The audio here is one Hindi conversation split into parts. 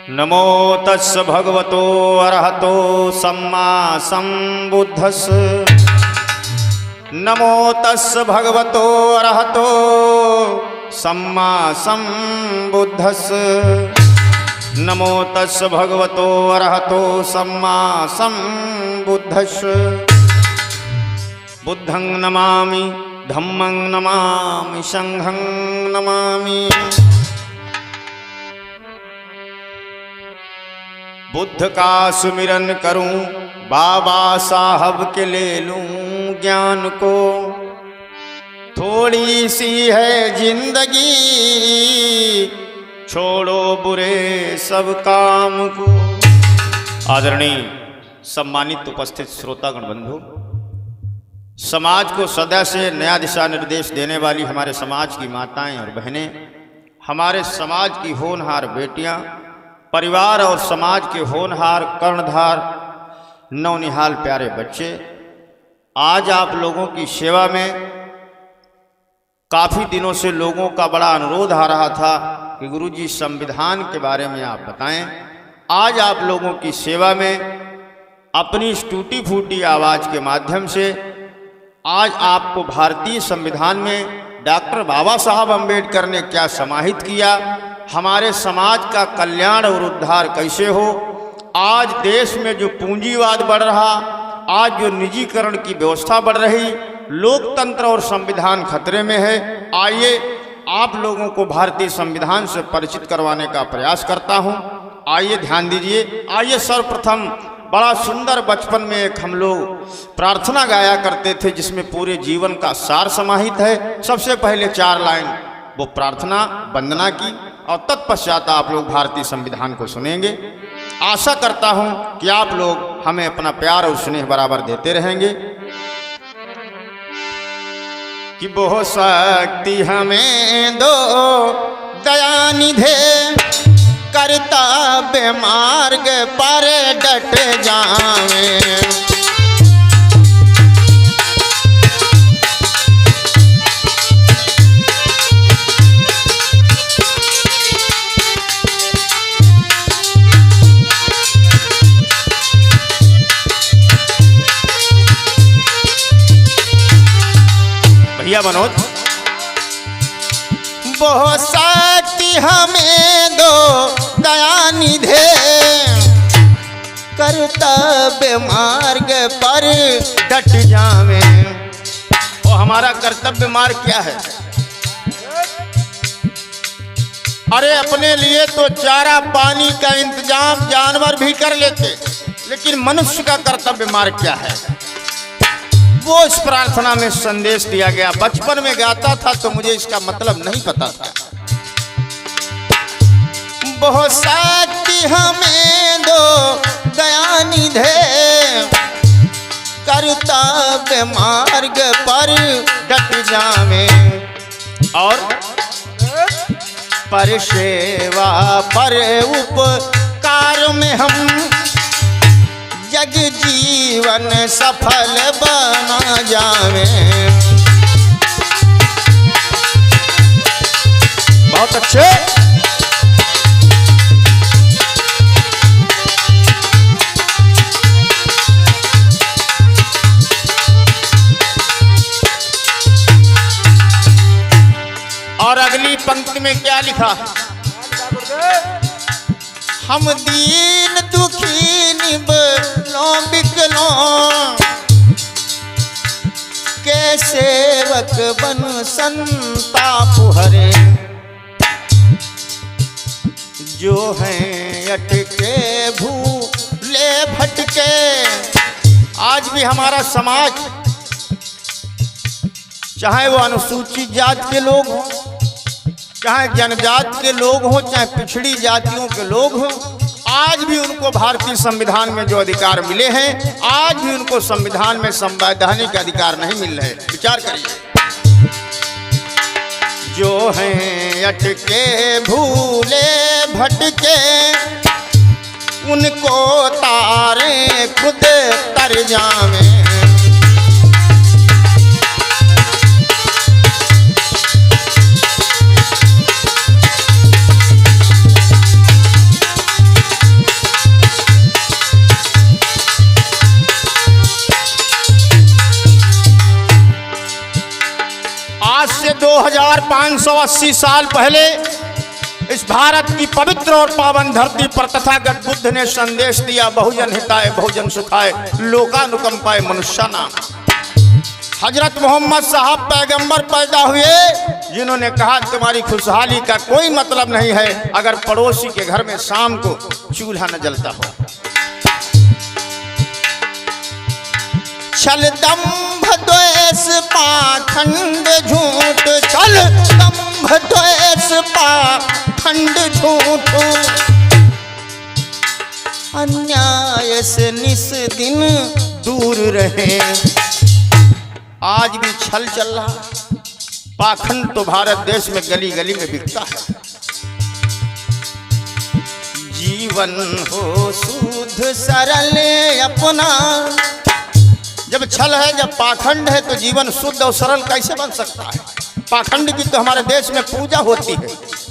नमो तस् भगवतो अरहतो सम्मा सम्बुद्धस्। नमो तस् भगवतो अरहतो सम्मा सम्बुद्धस्। नमो तस् भगवतो अरहतो सम्मा सम्बुद्धस्। बुद्धं नमामि धम्मं नमामि संघं नमामि। बुद्ध का सुमिरन करूं बाबा साहब के ले लूं ज्ञान को। थोड़ी सी है जिंदगी छोड़ो बुरे सब काम को। आदरणीय सम्मानित उपस्थित श्रोतागण बंधु, समाज को सदा से नया दिशा निर्देश देने वाली हमारे समाज की माताएं और बहनें, हमारे समाज की होनहार बेटियां, परिवार और समाज के होनहार कर्णधार नौनिहाल प्यारे बच्चे, आज आप लोगों की सेवा में काफ़ी दिनों से लोगों का बड़ा अनुरोध आ रहा था कि गुरुजी संविधान के बारे में आप बताएं। आज आप लोगों की सेवा में अपनी इस टूटी फूटी आवाज़ के माध्यम से आज आपको भारतीय संविधान में डॉक्टर बाबा साहब अम्बेडकर ने क्या समाहित किया, हमारे समाज का कल्याण और उद्धार कैसे हो, आज देश में जो पूंजीवाद बढ़ रहा, आज जो निजीकरण की व्यवस्था बढ़ रही, लोकतंत्र और संविधान खतरे में है। आइए आप लोगों को भारतीय संविधान से परिचित करवाने का प्रयास करता हूं। आइए ध्यान दीजिए। आइए सर्वप्रथम बड़ा सुंदर बचपन में एक हम लोग प्रार्थना गाया करते थे जिसमें पूरे जीवन का सार समाहित है। सबसे पहले 4 लाइन वो प्रार्थना वंदना की और तत्पश्चात आप लोग भारतीय संविधान को सुनेंगे। आशा करता हूं कि आप लोग हमें अपना प्यार और स्नेह बराबर देते रहेंगे। कि बहु शक्ति हमें दो दया निधे, कर्तव्य मार्ग पर डट जावें। भैया मनोज, बहुत शक्ति हमें दो दया निधे, कर्तव्य मार्ग पर डट जावें। और हमारा कर्तव्य मार्ग क्या है? अरे अपने लिए तो चारा पानी का इंतजाम जानवर भी कर लेते, लेकिन मनुष्य का कर्तव्य मार्ग क्या है वो इस प्रार्थना में संदेश दिया गया। बचपन में गाता था तो मुझे इसका मतलब नहीं पता था। बहुत शक्ति हमें दो दया निधे, कर्तव्य मार्ग पर डट जावें। और पर सेवा पर उपकार में हम जग जीवन सफल बना जावें। बहुत अच्छे। और अगली पंक्ति में क्या लिखा? हम दीन दुखी निबलों बिकलों के सेवक बन संताप हरे। जो हैं अटके भूले भटके, आज भी हमारा समाज, चाहे वो अनुसूचित जाति के लोग हों, चाहे जनजाति के लोग हों, चाहे पिछड़ी जातियों के लोग हों, आज भी उनको भारतीय संविधान में जो अधिकार मिले हैं, आज भी उनको संविधान में संवैधानिक अधिकार नहीं मिल रहे। विचार करिए। जो हैं अटके भूले भटके, उनको तारे खुद तर जावें। 2580 साल पहले इस भारत की पवित्र और पावन धरती पर तथागत बुद्ध ने संदेश दिया, बहुजन हिताय बहुजन सुखाय लोकानुकंपाय मनुष्याणाम। हजरत मोहम्मद साहब पैगंबर पैदा हुए जिन्होंने कहा तुम्हारी खुशहाली का कोई मतलब नहीं है अगर पड़ोसी के घर में शाम को चूल्हा न जलता हो। छल दंभ द्वेष पाखंड झूठ, छल दंभ द्वेष पाखंड झूठ, अन्याय से निस दिन दूर रहे। आज भी छल चल रहा, पाखंड तो भारत देश में गली गली में बिकता है। जीवन हो शुद्ध सरल अपना, जब छल है जब पाखंड है तो जीवन शुद्ध और सरल कैसे बन सकता है। पाखंड की तो हमारे देश में पूजा होती है,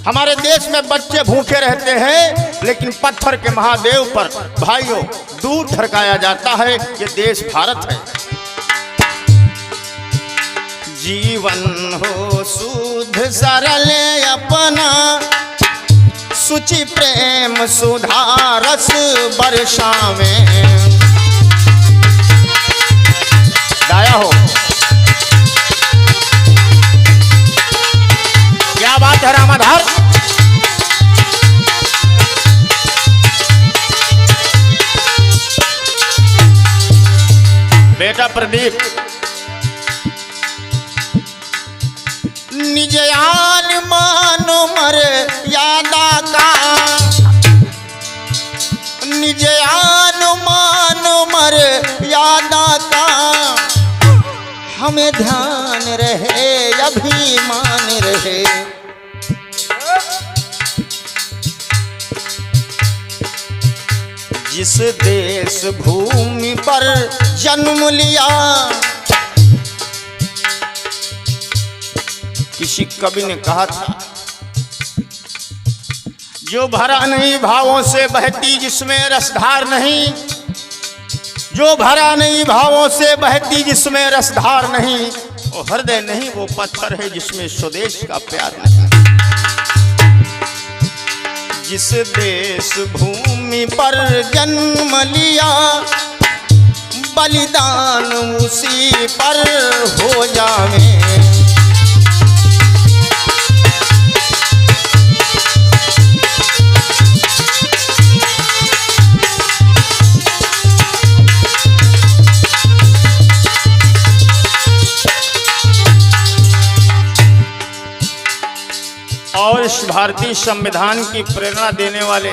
हमारे देश में बच्चे भूखे रहते हैं लेकिन पत्थर के महादेव पर भाइयों दूध ढरकाया जाता है। ये देश भारत है। जीवन हो शुद्ध सरल अपना, सुचि प्रेम सुधा रस बरसावे। गाया हो, क्या बात है रामाधार। बेटा प्रदीप, निज आन मान मर यादा का, निज आन मान मर यादा का, हमें ध्यान रहे अभिमान रहे। जिस देश भूमि पर जन्म लिया, किसी कवि ने कहा था जो भरा नहीं भावों से बहती जिसमें रसधार नहीं, जो भरा नहीं भावों से बहती जिसमें रसधार नहीं, वो हृदय नहीं वो पत्थर है जिसमें स्वदेश का प्यार नहीं। जिस देश भूमि पर जन्म लिया, बलिदान उसी पर हो जावे। और इस भारतीय संविधान की प्रेरणा देने वाले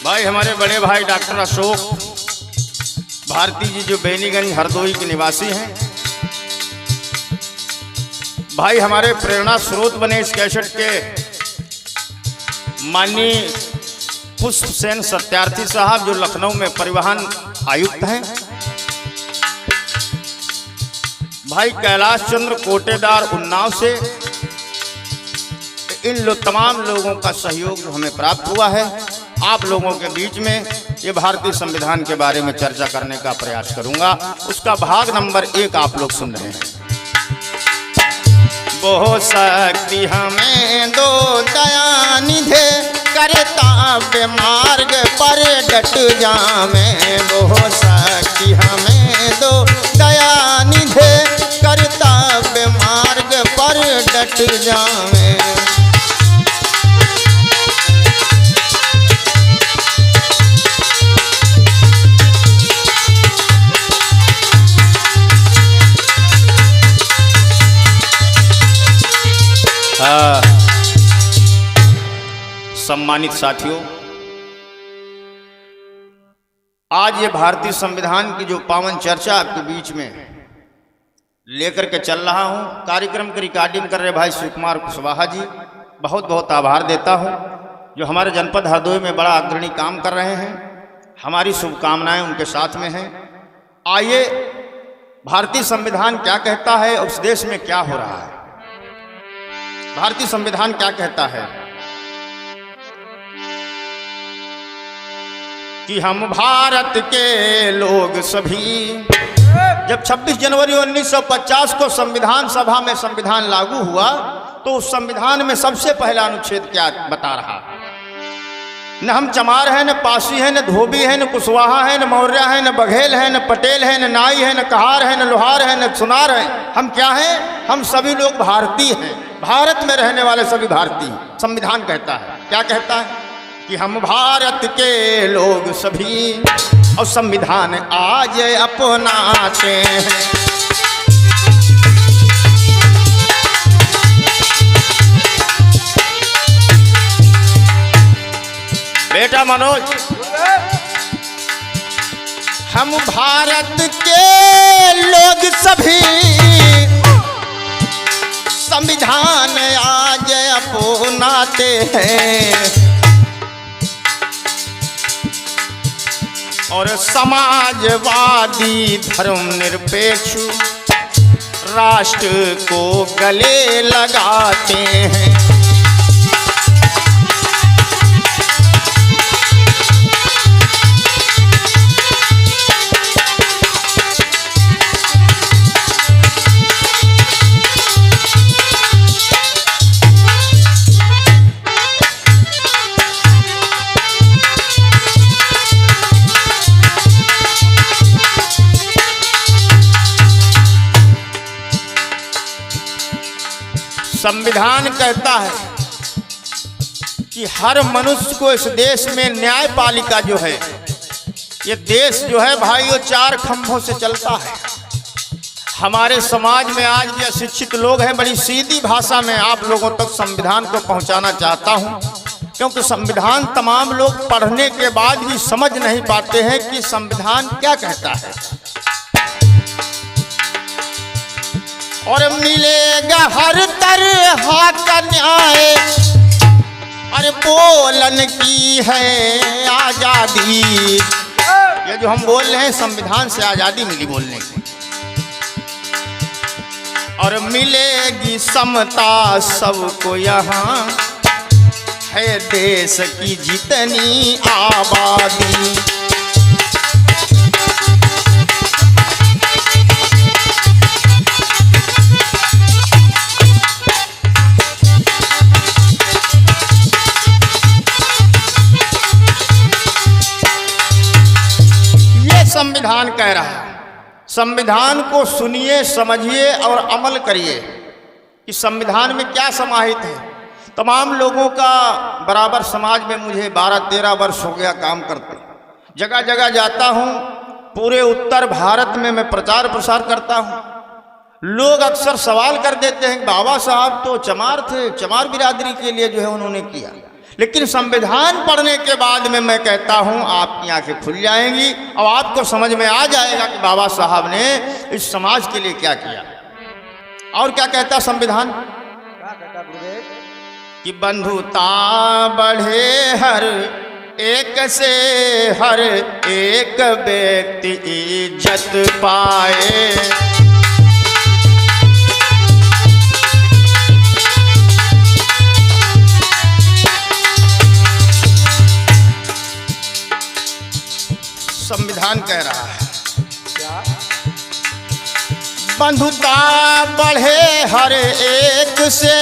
भाई हमारे बड़े भाई डॉक्टर अशोक भारती जी जो बेनीगंज हरदोई के निवासी हैं, भाई हमारे प्रेरणा स्रोत बने इस कैसेट के माननीय पुष्प सेन सत्यार्थी साहब जो लखनऊ में परिवहन आयुक्त हैं, भाई कैलाश चंद्र कोटेदार उन्नाव से, इन तमाम लोगों का सहयोग हमें प्राप्त हुआ है। आप लोगों के बीच में ये भारतीय संविधान के बारे में चर्चा करने का प्रयास करूंगा। उसका भाग नंबर 1 आप लोग सुन रहे हैं। बहु शक्ति हमें दो दया निधे, करताव्य मार्ग पर डट जामे। बहु शक्ति हमें दो दया निधे, करताव्य मार्ग पर डट जामे। सम्मानित साथियों, आज ये भारतीय संविधान की जो पावन चर्चा आपके बीच में लेकर के चल रहा हूं, कार्यक्रम की रिकॉर्डिंग कर रहे भाई शिवकुमार कुशवाहा जी, बहुत बहुत आभार देता हूं जो हमारे जनपद हरदोई में बड़ा अग्रणी काम कर रहे हैं। हमारी शुभकामनाएं उनके साथ में हैं। आइए, भारतीय संविधान क्या कहता है और उस देश में क्या हो रहा है। भारतीय संविधान क्या कहता है कि हम भारत के लोग सभी जब 26 जनवरी 1950 को संविधान सभा में संविधान लागू हुआ तो उस संविधान में सबसे पहला अनुच्छेद क्या बता रहा? न हम चमार हैं, न पासी हैं, न धोबी हैं, न कुशवाहा हैं, न मौर्य हैं, न बघेल हैं, न पटेल हैं, न नाई हैं, न कहार हैं, न लोहार हैं, न सुनार हैं। हम क्या हैं? हम सभी लोग भारतीय हैं, भारत में रहने वाले सभी भारतीय। संविधान कहता है, क्या कहता है? कि हम भारत के लोग सभी, और संविधान आज अपनाते हैं। बेटा मनोज, हम भारत के लोग सभी संविधान आज अपनाते हैं, और समाजवादी धर्मनिरपेक्ष राष्ट्र को गले लगाते हैं। संविधान कहता है कि हर मनुष्य को इस देश में न्यायपालिका जो है, ये देश जो है भाई वो 4 खंभों से चलता है। हमारे समाज में आज भी अशिक्षित लोग हैं। बड़ी सीधी भाषा में आप लोगों तक संविधान को पहुंचाना चाहता हूं, क्योंकि संविधान तमाम लोग पढ़ने के बाद भी समझ नहीं पाते हैं कि संविधान क्या कहता है। और मिलेगा हर तरह का न्याय, अरे बोलन की है आजादी। ये जो हम बोल रहे हैं, संविधान से आजादी मिली बोलने की। और मिलेगी समता सबको यहाँ, है देश की जितनी आबादी। संविधान कह रहा है, संविधान को सुनिए, समझिए और अमल करिए कि संविधान में क्या समाहित है। तमाम लोगों का बराबर समाज में मुझे 12-13 वर्ष हो गया काम करते, जगह जगह जाता हूँ। पूरे उत्तर भारत में मैं प्रचार प्रसार करता हूँ। लोग अक्सर सवाल कर देते हैं, बाबा साहब तो चमार थे, चमार बिरादरी के लिए जो है उन्होंने किया। लेकिन संविधान पढ़ने के बाद में मैं कहता हूं आपकी आंखें खुल जाएंगी और आपको समझ में आ जाएगा कि बाबा साहब ने इस समाज के लिए क्या किया। और क्या कहता संविधान? क्या कहता गुरुदेव? कि बंधुता बढ़े हर एक से, हर एक व्यक्ति इज्जत पाए। संविधान कह रहा है क्या? बंधुता बढ़े हर एक से,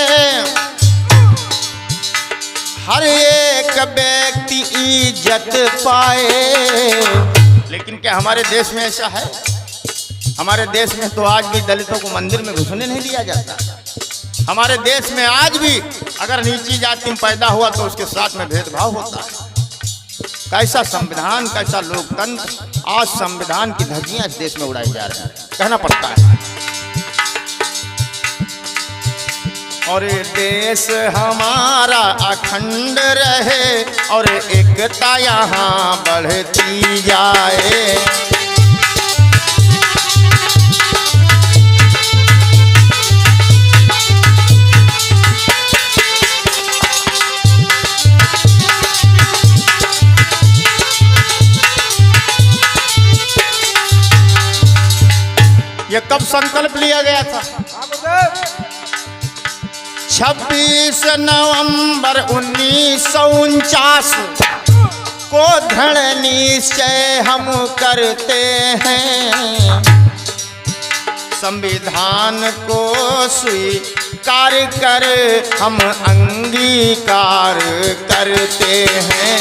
हर एक व्यक्ति इज्जत पाए। लेकिन क्या हमारे देश में ऐसा है? हमारे देश में तो आज भी दलितों को मंदिर में घुसने नहीं दिया जाता। हमारे देश में आज भी अगर नीची जाति में पैदा हुआ तो उसके साथ में भेदभाव होता है। कैसा संविधान, कैसा लोकतंत्र। आज संविधान की धज्जियां इस देश में उड़ाई जा रही है, कहना पड़ता है। और देश हमारा अखंड रहे और एकता यहाँ बढ़ती जाए। ये कब संकल्प लिया गया था? 26 नवंबर 1949 को दृढ़ निश्चय हम करते हैं। संविधान को स्वीकार कर हम अंगीकार करते हैं।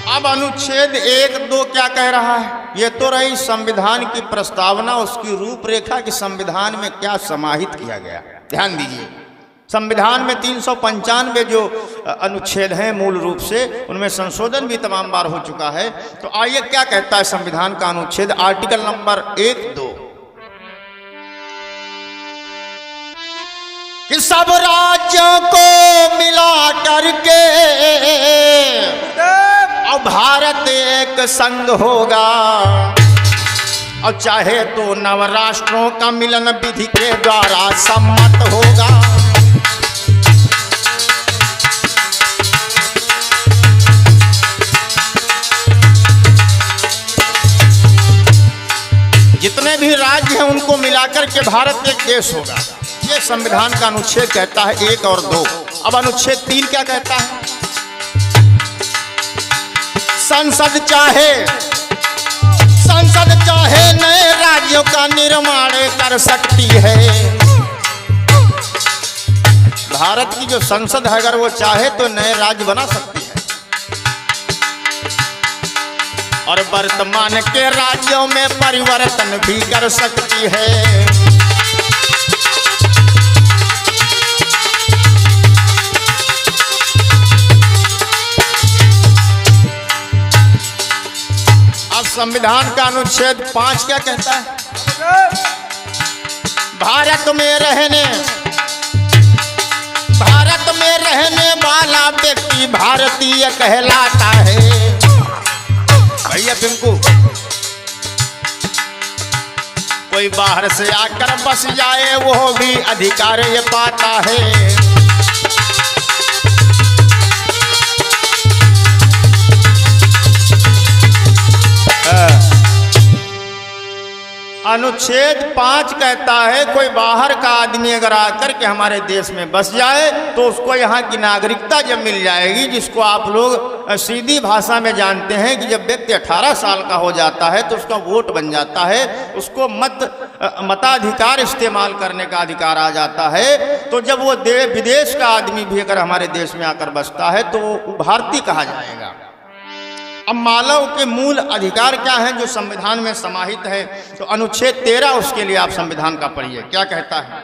अब अनुच्छेद 1-2 क्या कह रहा है? ये तो रही संविधान की प्रस्तावना, उसकी रूपरेखा कि संविधान में क्या समाहित किया गया। ध्यान दीजिए, संविधान में 395 जो अनुच्छेद हैं मूल रूप से, उनमें संशोधन भी तमाम बार हो चुका है। तो आइए क्या कहता है संविधान का अनुच्छेद आर्टिकल नंबर 1-2 कि सब राज्यों को मिला करके और भारत एक संघ होगा, और चाहे तो नवराष्ट्रों का मिलन विधि के द्वारा सम्मत होगा। जितने भी राज्य हैं उनको मिलाकर के भारत एक देश होगा। ये संविधान का अनुच्छेद कहता है 1 और 2। अब अनुच्छेद 3 क्या कहता है? संसद चाहे नए राज्यों का निर्माण कर सकती है। भारत की जो संसद है अगर वो चाहे तो नए राज्य बना सकती है, और वर्तमान के राज्यों में परिवर्तन भी कर सकती है। संविधान का अनुच्छेद 5 क्या कहता है? भारत में रहने वाला व्यक्ति भारतीय कहलाता है। भैया पिंकू, कोई बाहर से आकर बस जाए वो भी अधिकार ये पाता है। अनुच्छेद 5 कहता है कोई बाहर का आदमी अगर आकर के हमारे देश में बस जाए तो उसको यहाँ की नागरिकता जब मिल जाएगी, जिसको आप लोग सीधी भाषा में जानते हैं कि जब व्यक्ति 18 साल का हो जाता है तो उसका वोट बन जाता है, उसको मताधिकार इस्तेमाल करने का अधिकार आ जाता है। तो जब वो विदेश का आदमी भी अगर हमारे देश में आकर बसता है तो वो भारतीय कहा जाएगा। अब मानव के मूल अधिकार क्या हैं जो संविधान में समाहित है? तो अनुच्छेद 13 उसके लिए आप संविधान का पढ़िए, क्या कहता है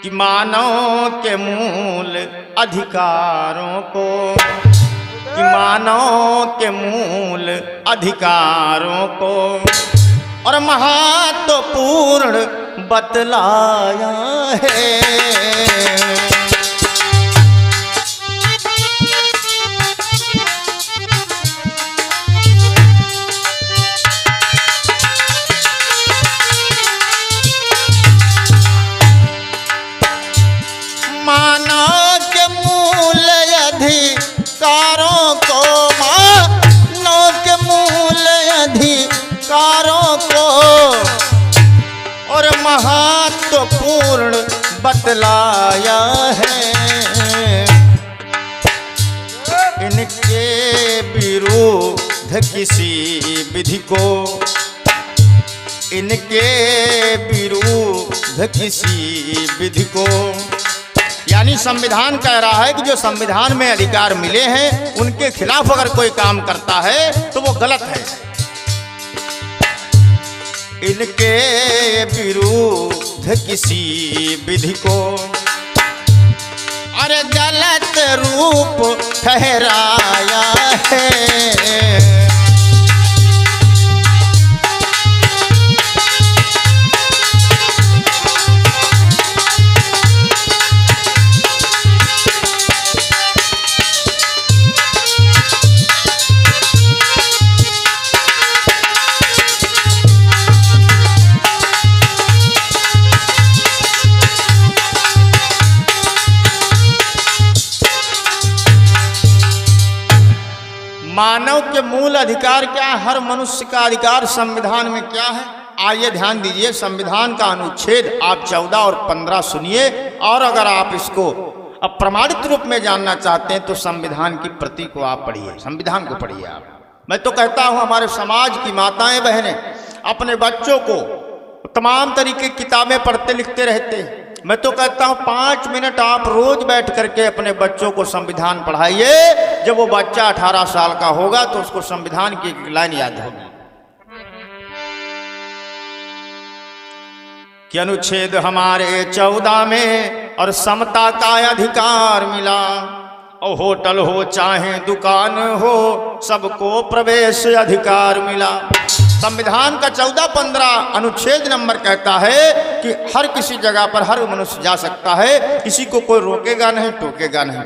कि मानव के मूल अधिकारों को, कि मानव के मूल अधिकारों को और महत्वपूर्ण बतलाया है। मानव के मूल अधिकारों को, मानव के मूल अधिकारों को और महत्वपूर्ण बतलाया है। इनके विरुद्ध किसी विधि को, इनके विरुद्ध किसी विधि को, यानी संविधान कह रहा है कि जो संविधान में अधिकार मिले हैं उनके खिलाफ अगर कोई काम करता है तो वो गलत है। इनके विरुद्ध किसी विधि को अरे गलत रूप ठहराया है। मानव के मूल अधिकार क्या है, हर मनुष्य का अधिकार संविधान में क्या है? आइए ध्यान दीजिए, संविधान का अनुच्छेद आप 14 और 15 सुनिए, और अगर आप इसको अब प्रमाणित रूप में जानना चाहते हैं तो संविधान की प्रति को आप पढ़िए, संविधान को पढ़िए आप। मैं तो कहता हूं हमारे समाज की माताएं बहनें अपने बच्चों को तमाम तरीके की किताबें पढ़ते लिखते रहते हैं। मैं तो कहता हूं 5 मिनट आप रोज बैठ करके अपने बच्चों को संविधान पढ़ाइए। जब वो बच्चा 18 साल का होगा तो उसको संविधान की एक लाइन याद होगी कि अनुच्छेद हमारे 14 में और समता का अधिकार मिला, और होटल हो चाहे दुकान हो सबको प्रवेश अधिकार मिला। संविधान का 14-15 अनुच्छेद नंबर कहता है कि हर किसी जगह पर हर मनुष्य जा सकता है, किसी को कोई रोकेगा नहीं टोकेगा नहीं।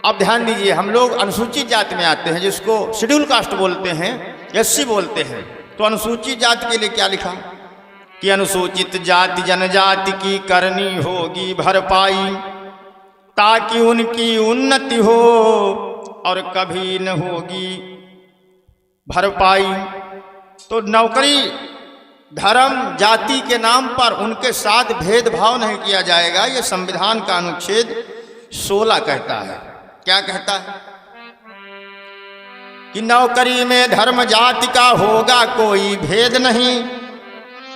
अब ध्यान दीजिए, हम लोग अनुसूचित जाति में आते हैं जिसको शेड्यूल कास्ट बोलते हैं, एससी बोलते हैं। तो अनुसूचित जाति के लिए क्या लिखा कि अनुसूचित जाति जनजाति की करनी होगी भरपाई, ताकि उनकी उन्नति हो और कभी न होगी भरपाई। तो नौकरी धर्म जाति के नाम पर उनके साथ भेदभाव नहीं किया जाएगा, ये संविधान का अनुच्छेद 16 कहता है। क्या कहता है कि नौकरी में धर्म जाति का होगा कोई भेद नहीं,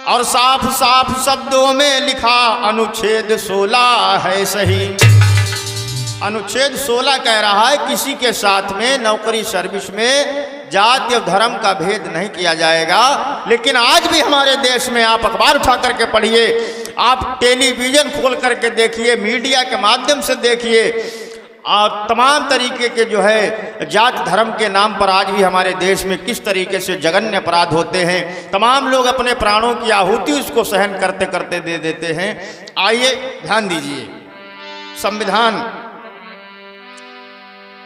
और साफ साफ शब्दों में लिखा अनुच्छेद 16 है सही। अनुच्छेद 16 कह रहा है किसी के साथ में नौकरी सर्विस में जाति और धर्म का भेद नहीं किया जाएगा। लेकिन आज भी हमारे देश में आप अखबार उठा करके पढ़िए, आप टेलीविजन खोल करके देखिए, मीडिया के माध्यम से देखिए, और तमाम तरीके के जो है जात धर्म के नाम पर आज भी हमारे देश में किस तरीके से जघन्य अपराध होते हैं। तमाम लोग अपने प्राणों की आहुति उसको सहन करते करते दे देते हैं। आइए ध्यान दीजिए, संविधान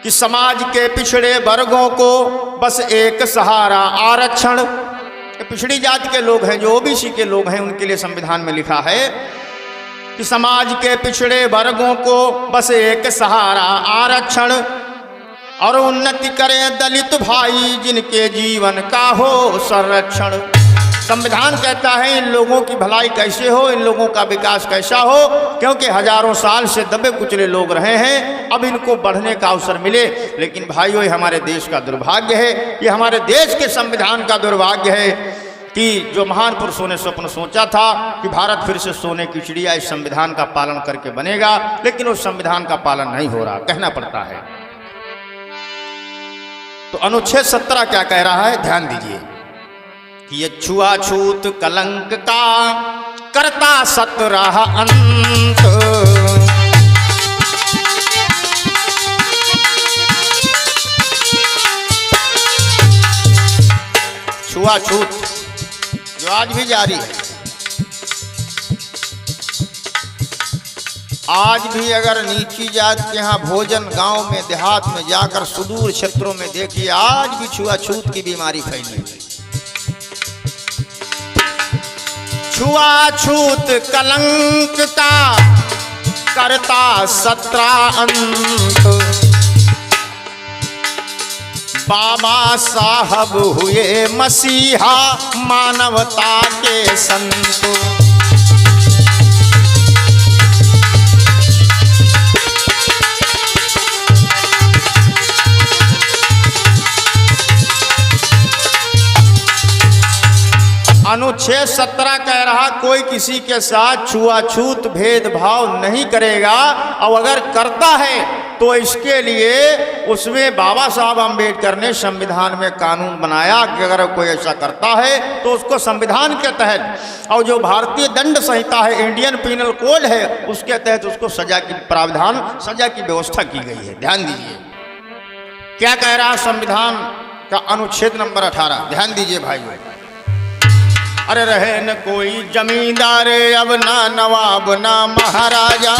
कि समाज के पिछड़े वर्गों को बस एक सहारा आरक्षण। पिछड़ी जाति के लोग हैं जो ओबीसी के लोग हैं, उनके लिए संविधान में लिखा है कि समाज के पिछड़े वर्गों को बस एक सहारा आरक्षण, और उन्नति करें दलित भाई जिनके जीवन का हो संरक्षण। संविधान कहता है इन लोगों की भलाई कैसे हो, इन लोगों का विकास कैसा हो, क्योंकि हजारों साल से दबे कुचले लोग रहे हैं, अब इनको बढ़ने का अवसर मिले। लेकिन भाइयों, ये हमारे देश का दुर्भाग्य है, ये हमारे देश के संविधान का दुर्भाग्य है कि जो महान पुरुषों ने स्वप्न सोचा था कि भारत फिर से सोने की चिड़िया इस संविधान का पालन करके बनेगा, लेकिन उस संविधान का पालन नहीं हो रहा, कहना पड़ता है। तो अनुच्छेद 17 क्या कह रहा है, ध्यान दीजिए कि ये छुआछूत कलंक का करता 17 अंत। छुआछूत जो आज भी जारी है, आज भी अगर नीची जात के यहाँ भोजन गांव में देहात में जाकर सुदूर क्षेत्रों में देखिए, आज भी छुआछूत की बीमारी फैली है। छुआछूत कलंक का करता 17 अंत। बाबा साहब हुए मसीहा मानवता के संत। अनुच्छेद 17 कह रहा कोई किसी के साथ छुआछूत भेदभाव नहीं करेगा, और अगर करता है तो इसके लिए उसमें बाबा साहब अम्बेडकर ने संविधान में कानून बनाया कि अगर कोई ऐसा करता है तो उसको संविधान के तहत, और जो भारतीय दंड संहिता है, इंडियन पीनल कोड है, उसके तहत उसको सजा की प्रावधान, सजा की व्यवस्था की गई है। ध्यान दीजिए क्या कह रहा संविधान का अनुच्छेद नंबर 18, ध्यान दीजिए भाइयों। अरे रहे न कोई जमींदार अब ना नवाब ना महाराजा,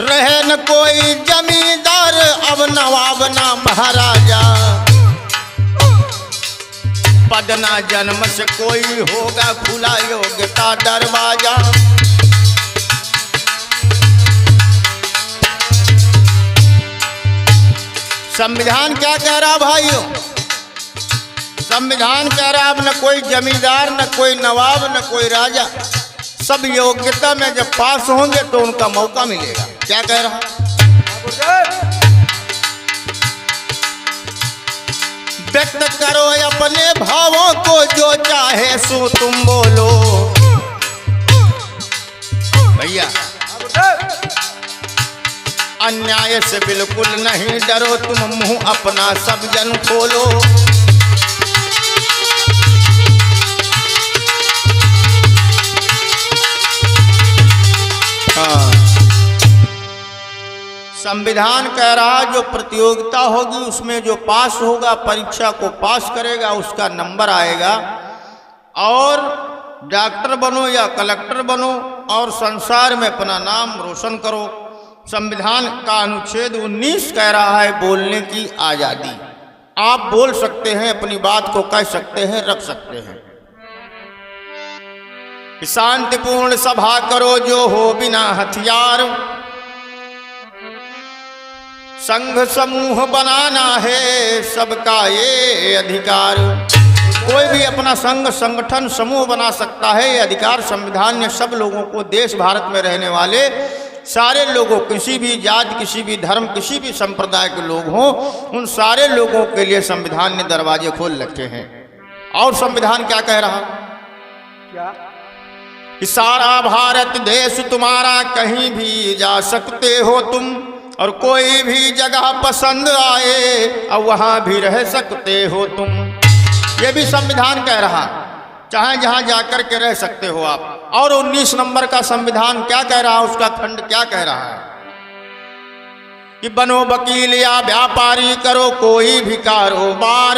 रहे न कोई जमींदार अब नवाब ना महाराजा। पद ना जन्म से कोई होगा खुला योग्यता दरवाजा। संविधान क्या कह रहा भाइयों? संविधान कह रहा अब न कोई जमींदार, न कोई नवाब, न कोई राजा, सब योग्यता में जब पास होंगे तो उनका मौका मिलेगा। क्या कह रहा? व्यक्त करो अपने भावों को, जो चाहे सो तुम बोलो। भैया अन्याय से बिल्कुल नहीं डरो, तुम मुंह अपना सब जन खोलो। हाँ। संविधान कह रहा जो प्रतियोगिता होगी उसमें जो पास होगा, परीक्षा को पास करेगा, उसका नंबर आएगा और डॉक्टर बनो या कलेक्टर बनो और संसार में अपना नाम रोशन करो। संविधान का अनुच्छेद 19 कह रहा है बोलने की आजादी। आप बोल सकते हैं, अपनी बात को कह सकते हैं, रख सकते हैं। शांतिपूर्ण सभा करो जो हो बिना हथियार, संघ समूह बनाना है सबका ये अधिकार। कोई भी अपना संघ संगठन समूह बना सकता है, ये अधिकार संविधान ने सब लोगों को, देश भारत में रहने वाले सारे लोगों, किसी भी जात, किसी भी धर्म, किसी भी संप्रदाय के लोग हों, उन सारे लोगों के लिए संविधान ने दरवाजे खोल रखे हैं। और संविधान क्या कह रहा? क्या? कि सारा भारत देश तुम्हारा, कहीं भी जा सकते हो तुम, और कोई भी जगह पसंद आए और वहां भी रह सकते हो तुम। ये भी संविधान कह रहा, चाहे जहां जाकर के रह सकते हो आप। और 19 नंबर का संविधान क्या कह रहा, उसका खंड क्या कह रहा है? कि बनो वकील या व्यापारी, करो कोई भी कारोबार,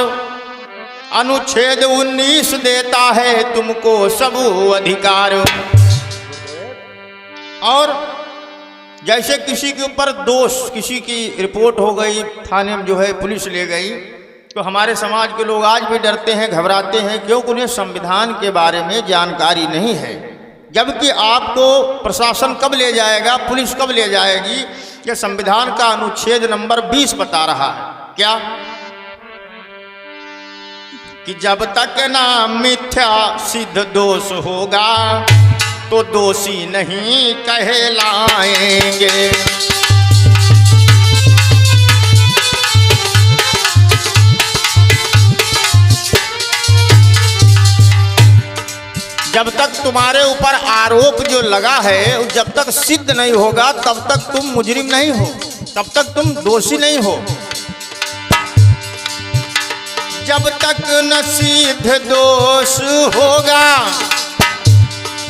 अनुच्छेद 19 देता है तुमको सब अधिकार। और जैसे किसी के ऊपर दोष, किसी की रिपोर्ट हो गई, थाने में जो है पुलिस ले गई, तो हमारे समाज के लोग आज भी डरते हैं, घबराते हैं, क्योंकि उन्हें संविधान के बारे में जानकारी नहीं है। जबकि आपको प्रशासन कब ले जाएगा, पुलिस कब ले जाएगी, ये संविधान का अनुच्छेद नंबर 20 बता रहा है। क्या? कि जब तक ना मिथ्या सिद्ध दोष होगा तो दोषी नहीं कहलाएंगे। जब तक तुम्हारे ऊपर आरोप जो लगा है, जब तक सिद्ध नहीं होगा तब तक तुम मुजरिम नहीं हो, तब तक तुम दोषी नहीं हो। जब तक न सिद्ध दोष होगा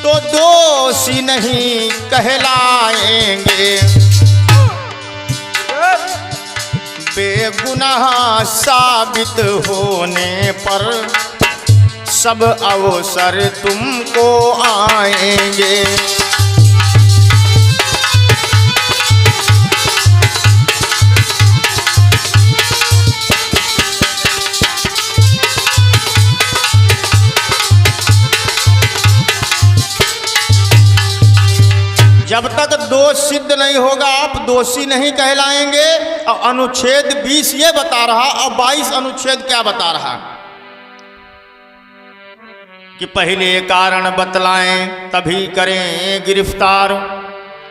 तो दोषी नहीं कहलाएंगे। बेगुनाह साबित होने पर सब अवसर तुमको आएंगे। जब तक दोष सिद्ध नहीं होगा आप दोषी नहीं कहलाएंगे। और अनुच्छेद 20 ये बता रहा, और 22 अनुच्छेद क्या बता रहा कि पहले कारण बतलाएं तभी करें गिरफ्तार।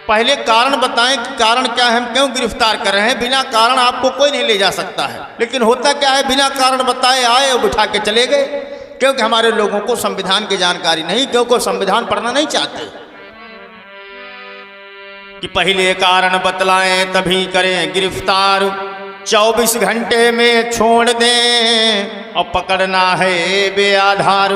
पहले कारण बताएं कि कारण क्या है, हम क्यों गिरफ्तार कर रहे हैं। बिना कारण आपको कोई नहीं ले जा सकता है, लेकिन होता क्या है, बिना कारण बताए आए और बिठा के चले गए, क्योंकि हमारे लोगों को संविधान की जानकारी नहीं, क्योंकि संविधान पढ़ना नहीं चाहते। कि पहले कारण बतलाएं तभी करें गिरफ्तार, 24 घंटे में छोड़ दें और पकड़ना है बेआधार।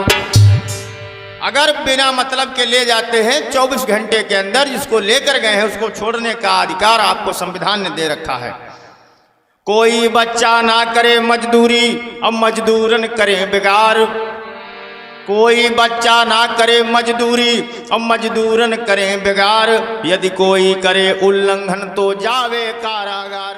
अगर बिना मतलब के ले जाते हैं 24 घंटे के अंदर जिसको लेकर गए हैं उसको छोड़ने का अधिकार आपको संविधान ने दे रखा है। कोई बच्चा ना करे मजदूरी और मजदूरन करे बेगार। कोई बच्चा ना करे मजदूरी और मजदूरन करें बेगार। यदि कोई करे उल्लंघन तो जावे कारागार।